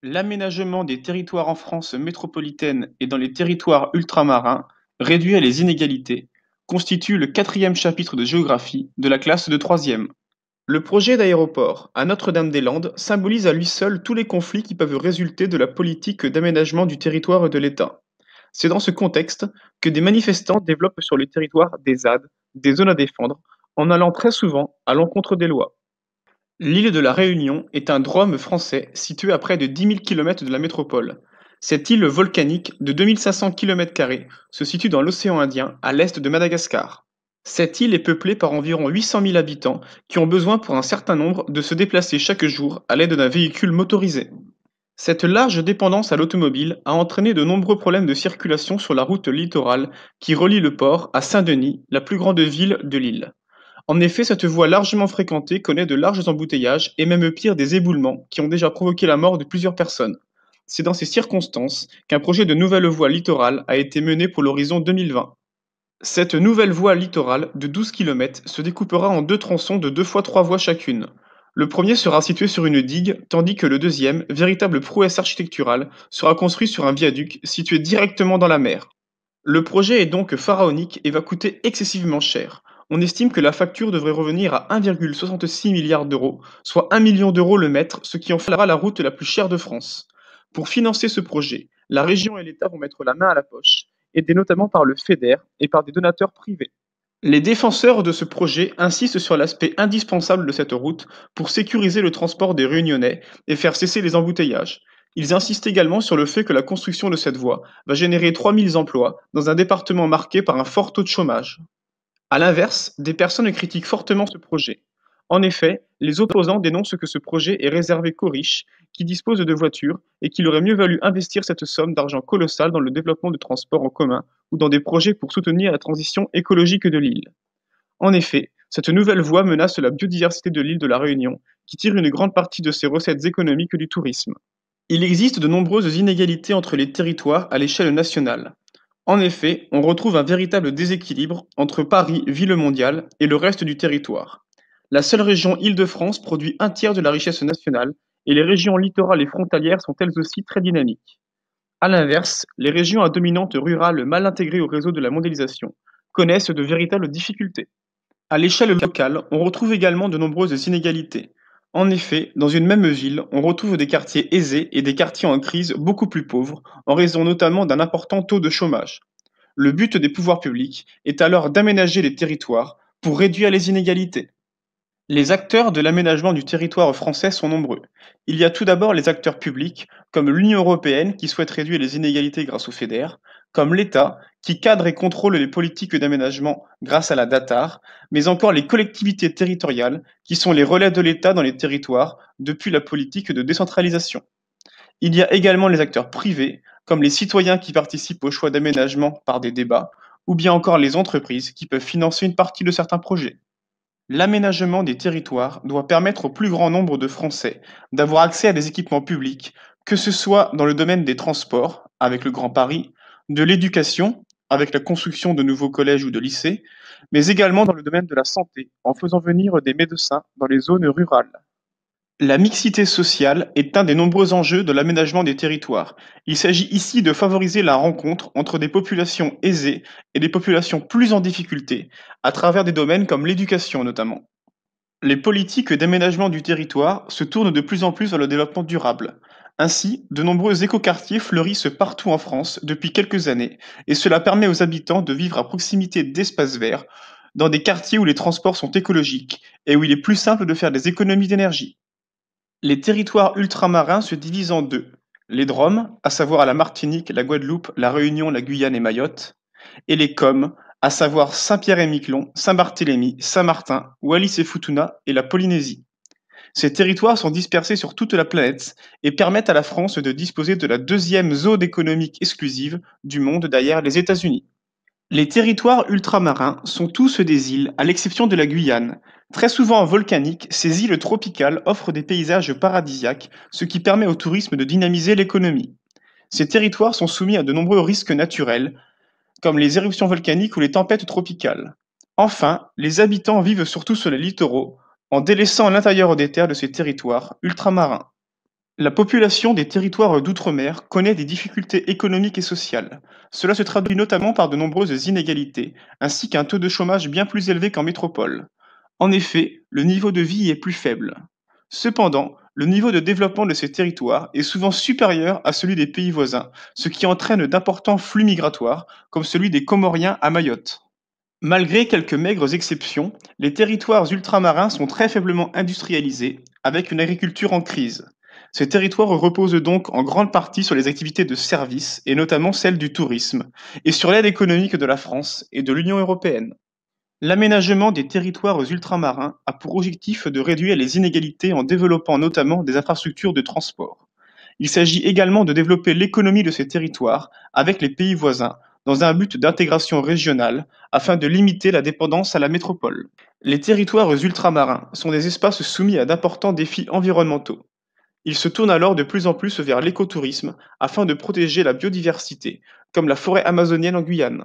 L'aménagement des territoires en France métropolitaine et dans les territoires ultramarins, réduire les inégalités, constitue le quatrième chapitre de géographie de la classe de troisième. Le projet d'aéroport à Notre-Dame-des-Landes symbolise à lui seul tous les conflits qui peuvent résulter de la politique d'aménagement du territoire de l'État. C'est dans ce contexte que des manifestants développent sur le territoire des ZAD, des zones à défendre, en allant très souvent à l'encontre des lois. L'île de la Réunion est un drôme français situé à près de 10 000 km de la métropole. Cette île volcanique de 2500 km² se situe dans l'océan Indien, à l'est de Madagascar. Cette île est peuplée par environ 800 000 habitants qui ont besoin pour un certain nombre de se déplacer chaque jour à l'aide d'un véhicule motorisé. Cette large dépendance à l'automobile a entraîné de nombreux problèmes de circulation sur la route littorale qui relie le port à Saint-Denis, la plus grande ville de l'île. En effet, cette voie largement fréquentée connaît de larges embouteillages et même pire des éboulements qui ont déjà provoqué la mort de plusieurs personnes. C'est dans ces circonstances qu'un projet de nouvelle voie littorale a été mené pour l'horizon 2020. Cette nouvelle voie littorale de 12 km se découpera en deux tronçons de 2 fois 3 voies chacune. Le premier sera situé sur une digue, tandis que le deuxième, véritable prouesse architecturale, sera construit sur un viaduc situé directement dans la mer. Le projet est donc pharaonique et va coûter excessivement cher. On estime que la facture devrait revenir à 1,66 milliard d'euros, soit 1 million d'euros le mètre, ce qui en fera la route la plus chère de France. Pour financer ce projet, la région et l'État vont mettre la main à la poche, aidés notamment par le FEDER et par des donateurs privés. Les défenseurs de ce projet insistent sur l'aspect indispensable de cette route pour sécuriser le transport des Réunionnais et faire cesser les embouteillages. Ils insistent également sur le fait que la construction de cette voie va générer 3000 emplois dans un département marqué par un fort taux de chômage. À l'inverse, des personnes critiquent fortement ce projet. En effet, les opposants dénoncent que ce projet est réservé qu'aux riches, qui disposent de voitures, et qu'il aurait mieux valu investir cette somme d'argent colossale dans le développement de transports en commun ou dans des projets pour soutenir la transition écologique de l'île. En effet, cette nouvelle voie menace la biodiversité de l'île de la Réunion, qui tire une grande partie de ses recettes économiques du tourisme. Il existe de nombreuses inégalités entre les territoires à l'échelle nationale. En effet, on retrouve un véritable déséquilibre entre Paris, ville mondiale, et le reste du territoire. La seule région Île-de-France produit un tiers de la richesse nationale, et les régions littorales et frontalières sont elles aussi très dynamiques. A l'inverse, les régions à dominante rurale mal intégrées au réseau de la mondialisation connaissent de véritables difficultés. À l'échelle locale, on retrouve également de nombreuses inégalités. En effet, dans une même ville, on retrouve des quartiers aisés et des quartiers en crise beaucoup plus pauvres, en raison notamment d'un important taux de chômage. Le but des pouvoirs publics est alors d'aménager les territoires pour réduire les inégalités. Les acteurs de l'aménagement du territoire français sont nombreux. Il y a tout d'abord les acteurs publics, comme l'Union européenne qui souhaite réduire les inégalités grâce au FEDER, comme l'État qui cadre et contrôle les politiques d'aménagement grâce à la DATAR, mais encore les collectivités territoriales qui sont les relais de l'État dans les territoires depuis la politique de décentralisation. Il y a également les acteurs privés, comme les citoyens qui participent au choix d'aménagement par des débats, ou bien encore les entreprises qui peuvent financer une partie de certains projets. L'aménagement des territoires doit permettre au plus grand nombre de Français d'avoir accès à des équipements publics, que ce soit dans le domaine des transports, avec le Grand Paris, de l'éducation, avec la construction de nouveaux collèges ou de lycées, mais également dans le domaine de la santé, en faisant venir des médecins dans les zones rurales. La mixité sociale est un des nombreux enjeux de l'aménagement des territoires. Il s'agit ici de favoriser la rencontre entre des populations aisées et des populations plus en difficulté, à travers des domaines comme l'éducation notamment. Les politiques d'aménagement du territoire se tournent de plus en plus vers le développement durable. Ainsi, de nombreux écoquartiers fleurissent partout en France depuis quelques années, et cela permet aux habitants de vivre à proximité d'espaces verts, dans des quartiers où les transports sont écologiques et où il est plus simple de faire des économies d'énergie. Les territoires ultramarins se divisent en deux: les DROM, à savoir la Martinique, la Guadeloupe, la Réunion, la Guyane et Mayotte, et les COM, à savoir Saint-Pierre-et-Miquelon, Saint-Barthélemy, Saint-Martin, Wallis et Futuna et la Polynésie. Ces territoires sont dispersés sur toute la planète et permettent à la France de disposer de la deuxième zone économique exclusive du monde derrière les États-Unis. Les territoires ultramarins sont tous des îles, à l'exception de la Guyane. Très souvent volcaniques, ces îles tropicales offrent des paysages paradisiaques, ce qui permet au tourisme de dynamiser l'économie. Ces territoires sont soumis à de nombreux risques naturels, comme les éruptions volcaniques ou les tempêtes tropicales. Enfin, les habitants vivent surtout sur les littoraux, en délaissant l'intérieur des terres de ces territoires ultramarins. La population des territoires d'outre-mer connaît des difficultés économiques et sociales. Cela se traduit notamment par de nombreuses inégalités, ainsi qu'un taux de chômage bien plus élevé qu'en métropole. En effet, le niveau de vie est plus faible. Cependant, le niveau de développement de ces territoires est souvent supérieur à celui des pays voisins, ce qui entraîne d'importants flux migratoires, comme celui des Comoriens à Mayotte. Malgré quelques maigres exceptions, les territoires ultramarins sont très faiblement industrialisés, avec une agriculture en crise. Ces territoires reposent donc en grande partie sur les activités de services, et notamment celles du tourisme, et sur l'aide économique de la France et de l'Union européenne. L'aménagement des territoires ultramarins a pour objectif de réduire les inégalités en développant notamment des infrastructures de transport. Il s'agit également de développer l'économie de ces territoires avec les pays voisins dans un but d'intégration régionale afin de limiter la dépendance à la métropole. Les territoires ultramarins sont des espaces soumis à d'importants défis environnementaux. Ils se tournent alors de plus en plus vers l'écotourisme afin de protéger la biodiversité, comme la forêt amazonienne en Guyane.